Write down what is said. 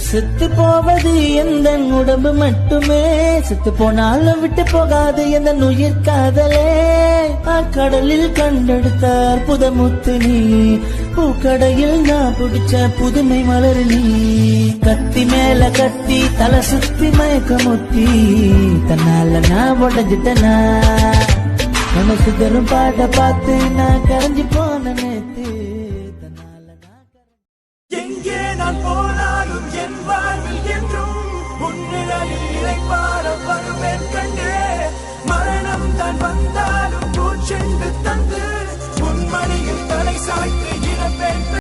செத்து போவது எந்த உடம்பு மட்டுமே, செத்து போனாலும் விட்டு போகாது எந்த உயிர் காதலே. கடலில் கண்டெடுத்த அற்புத முத்து நீ, பூக்கடையில் நான் பிடிச்ச புதுமை மலர் நீ. கத்தி மேல கத்தி தலை சுத்தி மயக்க முத்தி, தன்னால நான் உடஞ்சிட்டனா. மனசு தரும் பாட்ட பார்த்து நான் கரைஞ்சு போன நேத்து.